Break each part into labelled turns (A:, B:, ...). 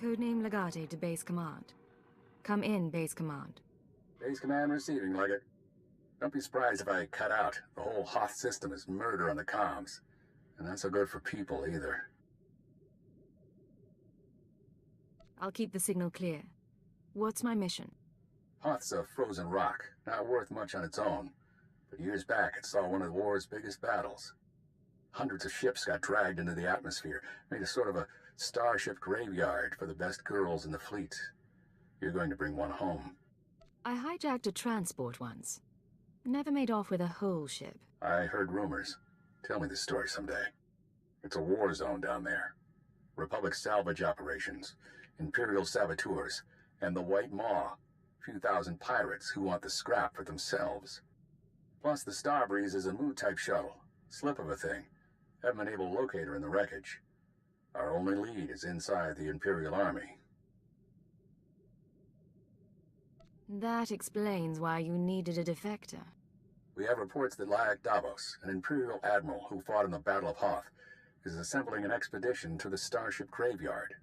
A: Codename Legate to Base Command. Come in, Base Command.
B: Base Command receiving, Legate. Don't be surprised if I cut out. The whole Hoth system is murder on the comms. And not so good for people, either.
A: I'll keep the signal clear. What's my mission?
B: Hoth's a frozen rock, not worth much on its own. But years back, it saw one of the war's biggest battles. Hundreds of ships got dragged into the atmosphere, made a sort of a starship graveyard for the best girls in the fleet. You're going to bring one home.
A: I hijacked a transport once. Never made off with a whole ship.
B: I heard rumors. Tell me the story someday. It's a war zone down there. Republic salvage operations, Imperial saboteurs, and the White Maw. Few thousand pirates who want the scrap for themselves. Plus the Starbreeze is a Mu-type shuttle. Slip of a thing. Haven't been able to locate her in the wreckage. Our only lead is inside the Imperial Army.
A: That explains why you needed a defector.
B: We have reports that Legate Davos, an Imperial admiral who fought in the Battle of Hoth, is assembling an expedition to the Starship Graveyard.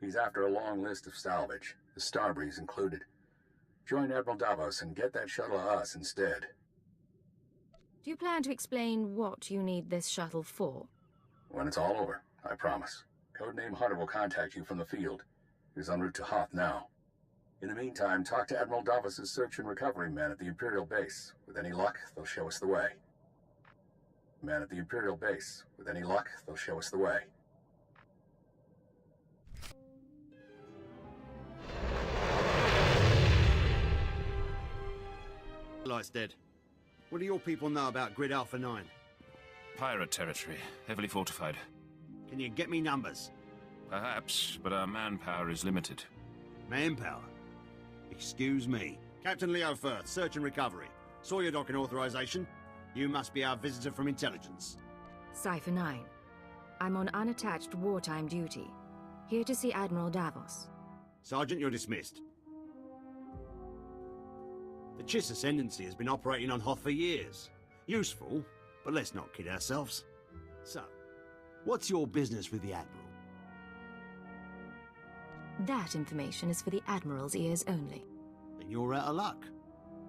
B: He's after a long list of salvage, the Starbreeze included. Join Admiral Davos and get that shuttle to us instead.
A: Do you plan to explain what you need this shuttle for?
B: When it's all over, I promise. Codename Hunter will contact you from the field. He's en route to Hoth now. In the meantime, talk to Admiral Davos' search and recovery men at the Imperial base. With any luck, they'll show us the way. Men at the Imperial base. With any luck, they'll show us the way.
C: Light's dead. What do your people know about Grid Alpha 9?
D: Pirate territory, heavily fortified.
C: Can you get me numbers?
D: Perhaps, but our manpower is limited.
C: Manpower? Excuse me. Captain Leo Firth, search and recovery. Saw your docking authorization. You must be our visitor from intelligence.
A: Cypher 9. I'm on unattached wartime duty. Here to see Admiral Davos.
C: Sergeant, you're dismissed. The Chiss Ascendancy has been operating on Hoth for years. Useful, but let's not kid ourselves. So, what's your business with the Admiral?
A: That information is for the Admiral's ears only.
C: Then you're out of luck.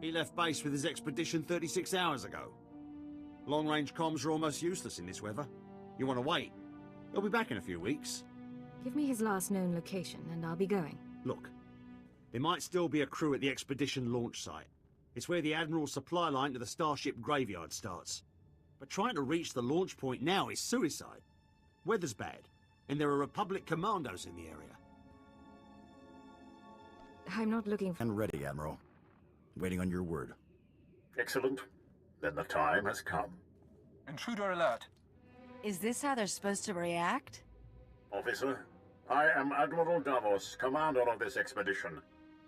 C: He left base with his expedition 36 hours ago. Long-range comms are almost useless in this weather. You want to wait? He'll be back in a few weeks.
A: Give me his last known location and I'll be going.
C: Look, there might still be a crew at the expedition launch site. It's where the Admiral's supply line to the Starship Graveyard starts. But trying to reach the launch point now is suicide. Weather's bad, and there are Republic commandos in the area.
A: I'm not looking for...
E: And ready, Admiral. Waiting on your word.
F: Excellent. Then the time has come.
G: Intruder alert.
H: Is this how they're supposed to react?
F: Officer, I am Admiral Davos, commander of this expedition.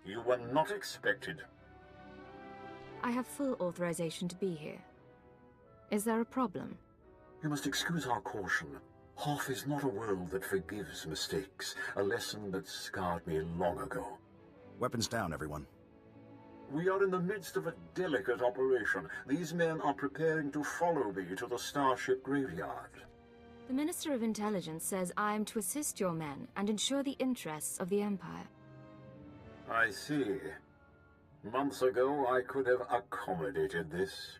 F: You were not expected.
A: I have full authorization to be here. Is there a problem?
F: You must excuse our caution. Hoth is not a world that forgives mistakes, a lesson that scarred me long ago.
E: Weapons down, everyone.
F: We are in the midst of a delicate operation. These men are preparing to follow me to the Starship Graveyard.
A: The Minister of Intelligence says I am to assist your men and ensure the interests of the Empire.
F: I see. Months ago, I could have accommodated this.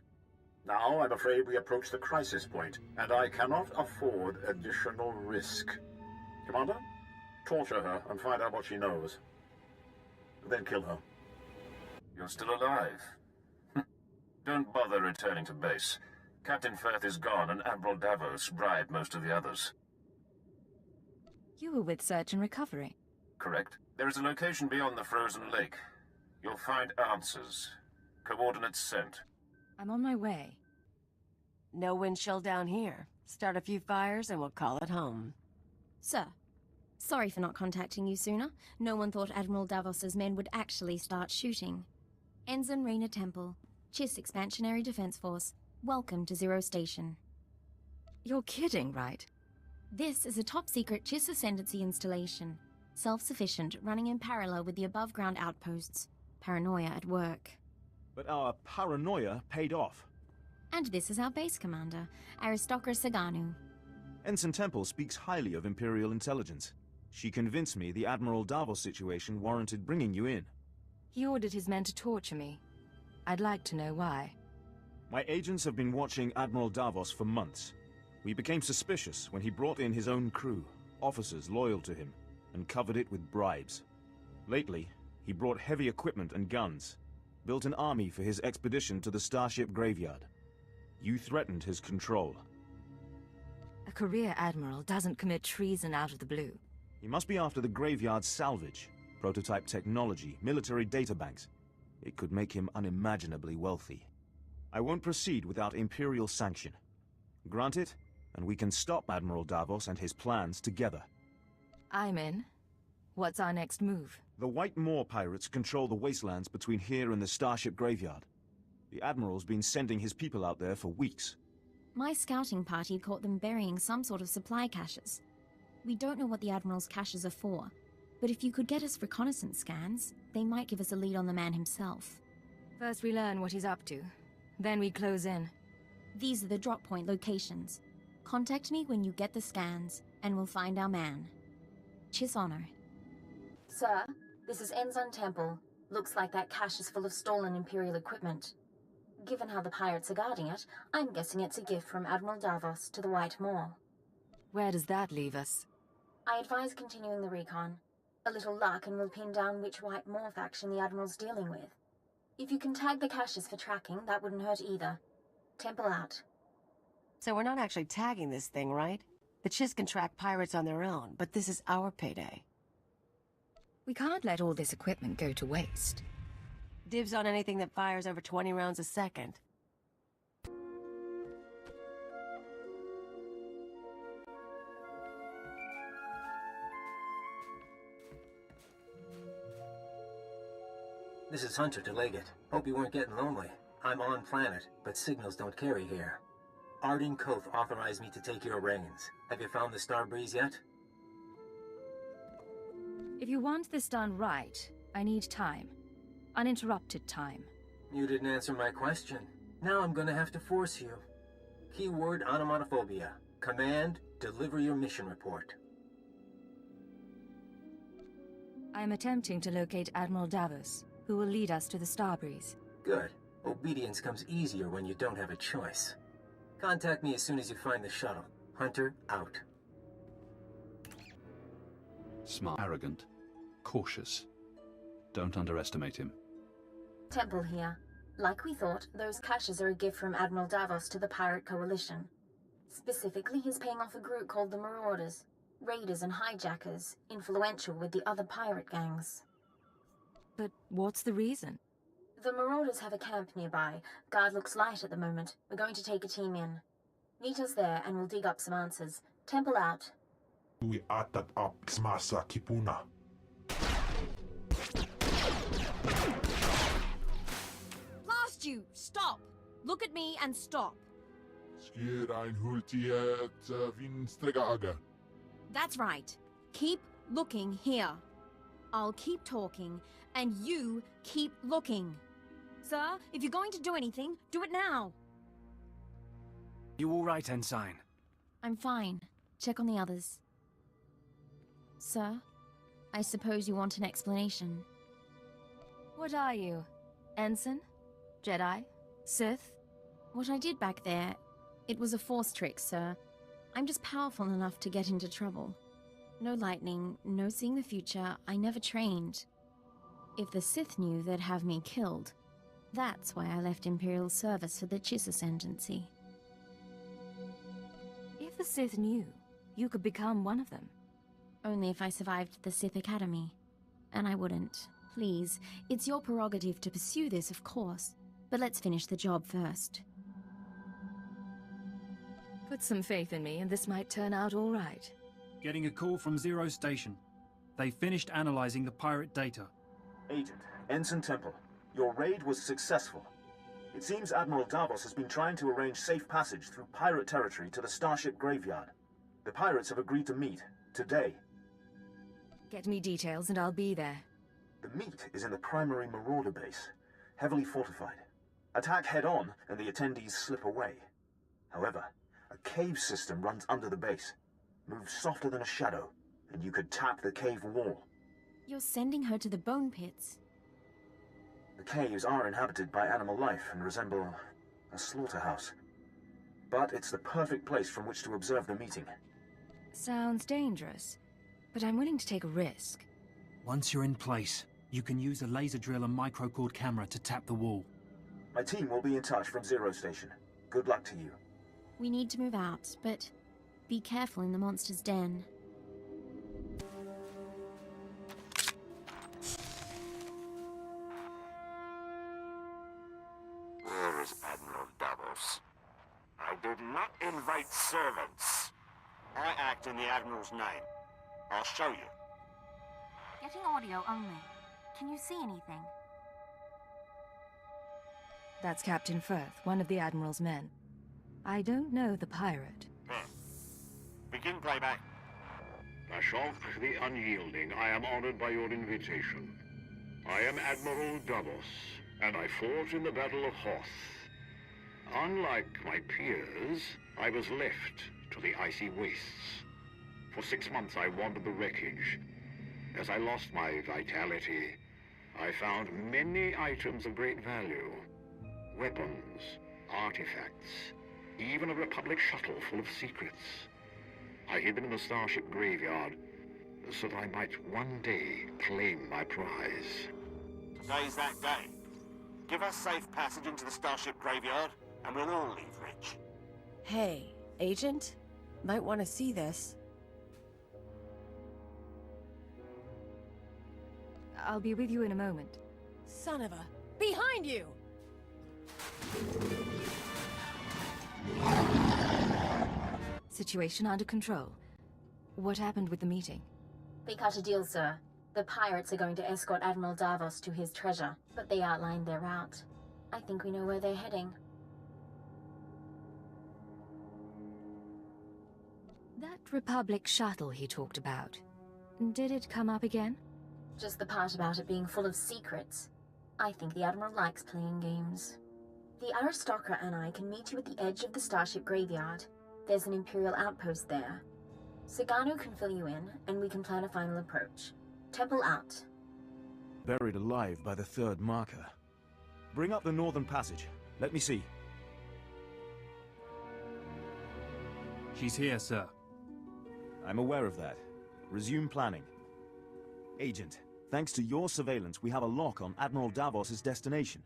F: Now, I'm afraid we approach the crisis point, and I cannot afford additional risk. Commander, torture her and find out what she knows. Then kill her.
D: You're still alive. Don't bother returning to base. Captain Firth is gone, and Admiral Davos bribed most of the others.
A: You were with Search and Recovery.
D: Correct. There is a location beyond the frozen lake. You'll find answers. Coordinates sent.
A: I'm on my way.
H: No wind chill down here. Start a few fires and we'll call it home.
I: Sir, sorry for not contacting you sooner. No one thought Admiral Davos's men would actually start shooting. Ensign Rena Temple, Chiss Expansionary Defense Force. Welcome to Zero Station.
A: You're kidding, right?
I: This is a top-secret Chiss Ascendancy installation. Self-sufficient, running in parallel with the above-ground outposts. Paranoia at work.
G: But our paranoia paid off.
I: And this is our base commander, Aristocra Saganu.
G: Ensign Temple speaks highly of Imperial intelligence. She convinced me the Admiral Davos situation warranted bringing you in.
A: He ordered his men to torture me. I'd like to know why.
G: My agents have been watching Admiral Davos for months. We became suspicious when he brought in his own crew, officers loyal to him, and covered it with bribes. Lately, he brought heavy equipment and guns, built an army for his expedition to the Starship Graveyard. You threatened his control.
A: A career admiral doesn't commit treason out of the blue.
G: He must be after the Graveyard's salvage, prototype technology, military databanks. It could make him unimaginably wealthy. I won't proceed without Imperial sanction. Grant it, and we can stop Admiral Davos and his plans together.
A: I'm in. What's our next move?
G: The White Moor pirates control the wastelands between here and the Starship Graveyard. The Admiral's been sending his people out there for weeks.
I: My scouting party caught them burying some sort of supply caches. We don't know what the Admiral's caches are for, but if you could get us reconnaissance scans, they might give us a lead on the man himself.
A: First we learn what he's up to. Then we close in.
I: These are the drop point locations. Contact me when you get the scans, and we'll find our man. Chiss Honor. Sir, this is Ensign Temple. Looks like that cache is full of stolen Imperial equipment. Given how the pirates are guarding it, I'm guessing it's a gift from Admiral Davos to the White Moor.
A: Where does that leave us?
I: I advise continuing the recon. A little luck and we'll pin down which White Moor faction the Admiral's dealing with. If you can tag the caches for tracking, that wouldn't hurt either. Temple out.
H: So we're not actually tagging this thing, right? The Chiss can track pirates on their own, but this is our payday.
A: We can't let all this equipment go to waste.
H: Dibs on anything that fires over 20 rounds a second.
J: This is Hunter to Legate. Hope you weren't getting lonely. I'm on planet, but signals don't carry here. Arden Hoth authorized me to take your reins. Have you found the Starbreeze yet?
A: If you want this done right, I need time. Uninterrupted time.
J: You didn't answer my question. Now I'm gonna have to force you. Keyword onomatophobia. Command, deliver your mission report.
A: I am attempting to locate Admiral Davos, who will lead us to the Starbreeze.
J: Good. Obedience comes easier when you don't have a choice. Contact me as soon as you find the shuttle. Hunter, out.
K: Smart, arrogant, cautious. Don't underestimate him.
I: Temple here. Like we thought, those caches are a gift from Admiral Davos to the Pirate Coalition. Specifically, he's paying off a group called the Marauders. Raiders and hijackers, influential with the other pirate gangs.
A: But what's the reason?
I: The Marauders have a camp nearby. Guard looks light at the moment. We're going to take a team in. Meet us there and we'll dig up some answers. Temple out.
L: We atat up smasa kipuna.
I: Blast you! Stop! Look at me and stop.
L: Skirain hultiet vinstregaaga.
I: That's right. Keep looking here. I'll keep talking, and you keep looking. Sir, if you're going to do anything, do it now.
M: You all right, Ensign?
I: I'm fine. Check on the others. Sir, I suppose you want an explanation.
A: What are you? Ensign? Jedi? Sith?
I: What I did back there, it was a force trick, sir. I'm just powerful enough to get into trouble. No lightning, no seeing the future, I never trained. If the Sith knew, they'd have me killed. That's why I left Imperial service for the Chiss Ascendancy.
A: If the Sith knew, you could become one of them.
I: Only if I survived the Sith Academy. And I wouldn't. Please, it's your prerogative to pursue this, of course. But let's finish the job first.
A: Put some faith in me and this might turn out all right.
N: Getting a call from Zero Station. They finished analyzing the pirate data.
O: Agent, Ensign Temple, your raid was successful. It seems Admiral Davos has been trying to arrange safe passage through pirate territory to the Starship Graveyard. The pirates have agreed to meet, today.
A: Get me details and I'll be there.
O: The meet is in the primary Marauder base, heavily fortified. Attack head-on and the attendees slip away. However, a cave system runs under the base. Moves softer than a shadow, and you could tap the cave wall.
I: You're sending her to the bone pits.
O: The caves are inhabited by animal life and resemble a slaughterhouse. But it's the perfect place from which to observe the meeting.
A: Sounds dangerous, but I'm willing to take a risk.
N: Once you're in place, you can use a laser drill and microcord camera to tap the wall.
O: My team will be in touch from Zero Station. Good luck to you.
I: We need to move out, but be careful in the monster's den.
P: Where is Admiral Davos? I did not invite servants.
C: I act in the Admiral's name. I'll show you.
I: Getting audio only. Can you see anything?
A: That's Captain Firth, one of the Admiral's men. I don't know the pirate.
C: Begin playback.
Q: Ashok the Unyielding, I am honored by your invitation. I am Admiral Davos, and I fought in the Battle of Hoth. Unlike my peers, I was left to the icy wastes. For 6 months I wandered the wreckage. As I lost my vitality, I found many items of great value. Weapons, artifacts, even a Republic shuttle full of secrets. I hid them in the Starship graveyard, so that I might one day claim my prize.
C: Today's that day. Give us safe passage into the Starship graveyard, and we'll all leave rich.
H: Hey, Agent? Might want to see this.
A: I'll be with you in a moment.
H: Son of a... Behind you!
A: Situation under control. What happened with the meeting?
I: We cut a deal, sir. The pirates are going to escort Admiral Davos to his treasure, but they outlined their route. I think we know where they're heading.
A: That Republic shuttle he talked about. Did it come up again?
I: Just the part about it being full of secrets. I think the Admiral likes playing games. The aristocrat and I can meet you at the edge of the Starship graveyard. There's an Imperial outpost there. Sagano can fill you in, and we can plan a final approach. Temple out.
G: Buried alive by the third marker. Bring up the northern passage. Let me see.
N: She's here, sir.
G: I'm aware of that. Resume planning. Agent, thanks to your surveillance, we have a lock on Admiral Davos's destination.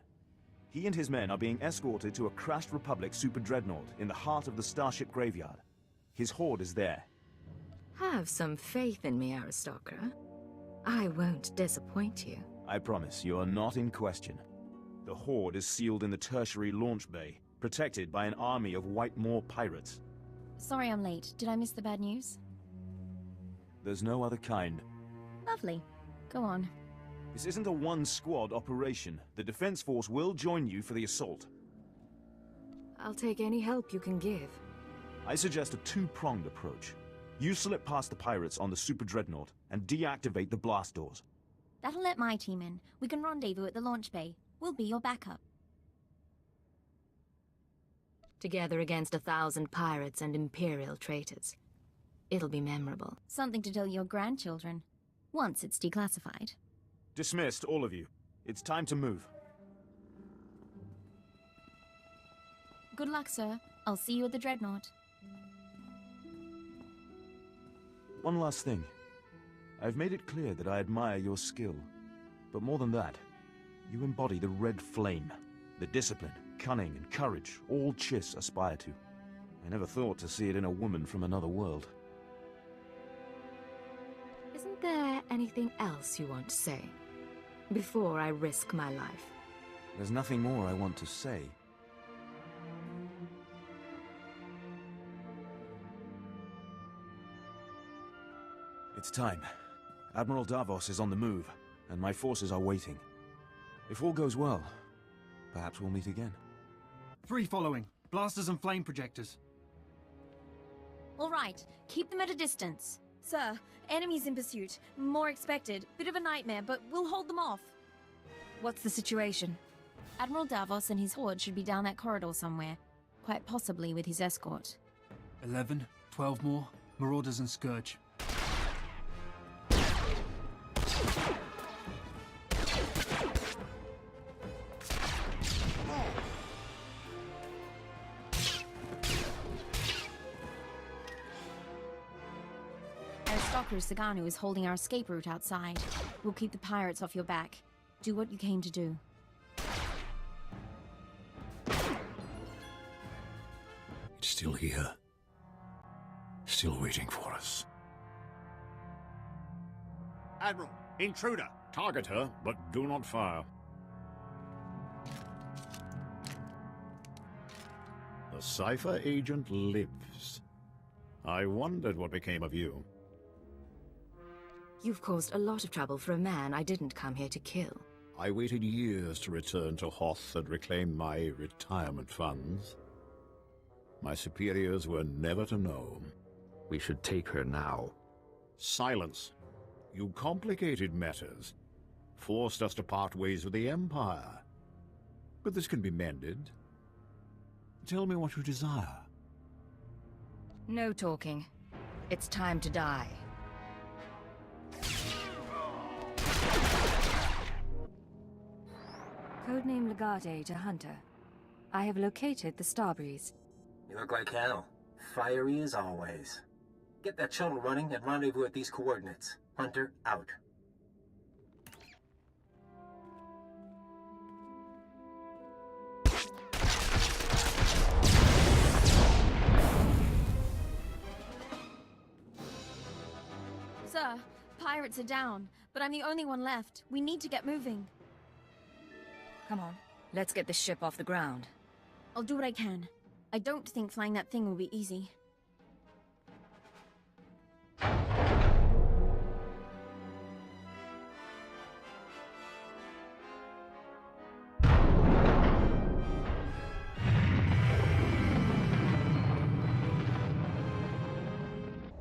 G: He and his men are being escorted to a crashed Republic super dreadnought in the heart of the Starship graveyard. His horde is there.
A: Have some faith in me, aristocrat. I won't disappoint you.
G: I promise you are not in question. The horde is sealed in the tertiary launch bay, protected by an army of White Moor pirates.
I: Sorry I'm late. Did I miss the bad news?
G: There's no other kind.
I: Lovely. Go on.
G: This isn't a one-squad operation. The Defense Force will join you for the assault.
A: I'll take any help you can give.
G: I suggest a two-pronged approach. You slip past the pirates on the Super Dreadnought and deactivate the blast doors.
I: That'll let my team in. We can rendezvous at the launch bay. We'll be your backup.
A: Together against 1,000 pirates and Imperial traitors. It'll be memorable.
I: Something to tell your grandchildren. Once it's declassified.
G: Dismissed, all of you. It's time to move.
I: Good luck, sir. I'll see you at the Dreadnought.
G: One last thing. I've made it clear that I admire your skill. But more than that, you embody the red flame. The discipline, cunning, and courage all Chiss aspire to. I never thought to see it in a woman from another world.
A: Isn't there anything else you want to say? Before I risk my life.
G: There's nothing more I want to say. It's time. Admiral Davos is on the move, and my forces are waiting. If all goes well, perhaps we'll meet again.
N: 3 following. Blasters and flame projectors.
I: All right. Keep them at a distance. Sir, enemies in pursuit. More expected. Bit of a nightmare, but we'll hold them off.
A: What's the situation?
I: Admiral Davos and his horde should be down that corridor somewhere. Quite possibly with his escort.
N: 11, 12 more. Marauders and Scourge.
I: Marco Sagano is holding our escape route outside. We'll keep the pirates off your back. Do what you came to do.
E: It's still here. Still waiting for us.
C: Admiral, intruder!
Q: Target her, but do not fire. The Cypher agent lives. I wondered what became of you.
A: You've caused a lot of trouble for a man I didn't come here to kill.
Q: I waited years to return to Hoth and reclaim my retirement funds. My superiors were never to know.
R: We should take her now.
Q: Silence. You complicated matters. Forced us to part ways with the Empire. But this can be mended. Tell me what you desire.
A: No talking. It's time to die. Codename Legate to Hunter. I have located the Starbreeze.
J: You look like hell. Fiery as always. Get that shuttle running and rendezvous at these coordinates. Hunter, out.
I: Sir, pirates are down, but I'm the only one left. We need to get moving.
A: Come on, let's get the ship off the ground.
I: I'll do what I can. I don't think flying that thing will be easy.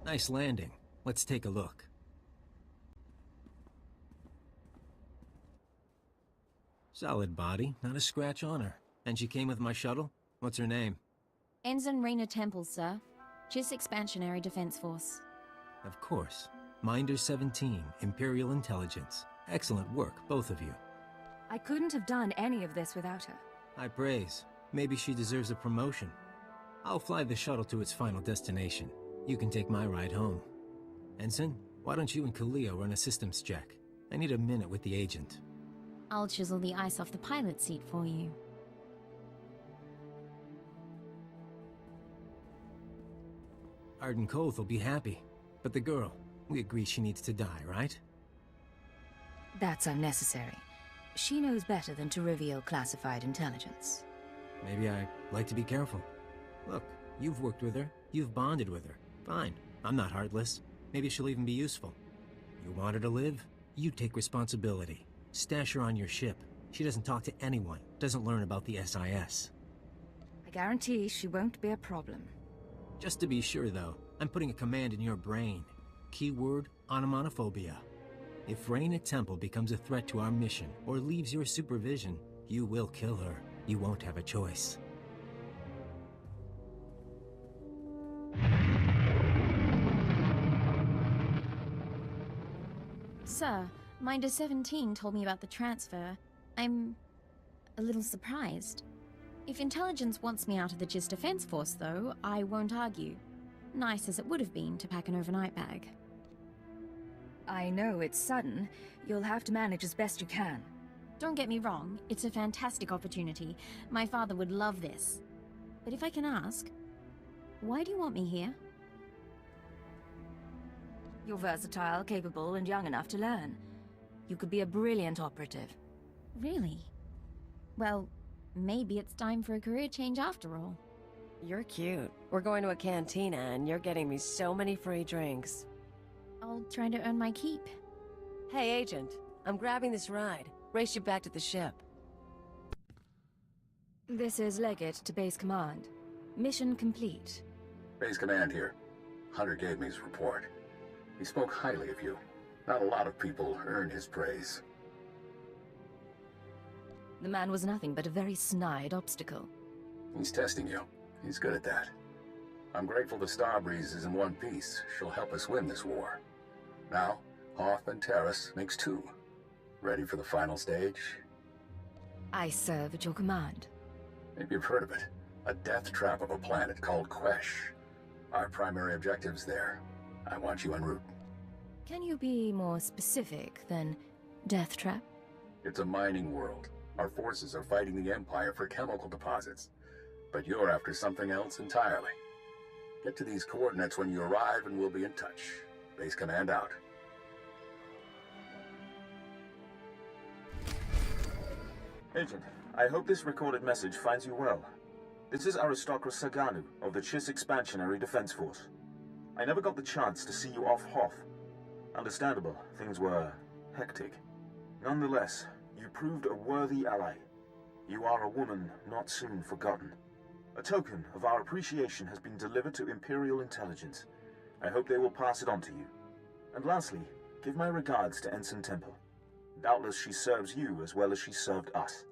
J: Nice landing. Let's take a look. Solid body, not a scratch on her. And she came with my shuttle? What's her name?
I: Ensign Raina Temple, sir. Chiss Expansionary Defense Force.
J: Of course. Minder 17, Imperial Intelligence. Excellent work, both of you.
A: I couldn't have done any of this without her.
J: High praise. Maybe she deserves a promotion. I'll fly the shuttle to its final destination. You can take my ride home. Ensign, why don't you and Kalia run a systems check? I need a minute with the agent.
I: I'll chisel the ice off the pilot seat for you.
J: Arden Koth will be happy. But the girl, we agree she needs to die, right?
A: That's unnecessary. She knows better than to reveal classified intelligence.
J: Maybe I'd like to be careful. Look, you've worked with her. You've bonded with her. Fine. I'm not heartless. Maybe she'll even be useful. You want her to live? You take responsibility. Stash her on your ship. She doesn't talk to anyone. Doesn't learn about the SIS.
A: I guarantee she won't be a problem.
J: Just to be sure, though, I'm putting a command in your brain. Keyword, onomatophobia. If Raina Temple becomes a threat to our mission, or leaves your supervision, you will kill her. You won't have a choice.
I: Sir, Minder 17 told me about the transfer. I'm a little surprised. If intelligence wants me out of the Chiss Defense Force, though, I won't argue. Nice as it would have been to pack an overnight bag.
A: I know it's sudden. You'll have to manage as best you can.
I: Don't get me wrong, it's a fantastic opportunity. My father would love this. But if I can ask, why do you want me here?
A: You're versatile, capable, and young enough to learn. You could be a brilliant operative.
I: Really? Well, maybe it's time for a career change after all.
H: You're cute. We're going to a cantina and you're getting me so many free drinks.
I: I'll try to earn my keep.
H: Hey, Agent. I'm grabbing this ride. Race you back to the ship.
A: This is Legate to Base Command. Mission complete.
B: Base Command here. Hunter gave me his report. He spoke highly of you. Not a lot of people earn his praise.
A: The man was nothing but a very snide obstacle.
B: He's testing you. He's good at that. I'm grateful the Starbreeze is in one piece. She'll help us win this war. Now, Hoth and Terrace makes two. Ready for the final stage?
A: I serve at your command.
B: Maybe you've heard of it. A death trap of a planet called Quesh. Our primary objective's there. I want you en route.
A: Can you be more specific than death trap?
B: It's a mining world. Our forces are fighting the Empire for chemical deposits. But you're after something else entirely. Get to these coordinates when you arrive and we'll be in touch. Base command out.
O: Agent, I hope this recorded message finds you well. This is Aristocrat Saganu of the Chiss Expansionary Defense Force. I never got the chance to see you off Hoth. Understandable, things were hectic. Nonetheless, you proved a worthy ally. You are a woman not soon forgotten. A token of our appreciation has been delivered to Imperial intelligence. I hope they will pass it on to you. And lastly, give my regards to Ensign Temple. Doubtless she serves you as well as she served us.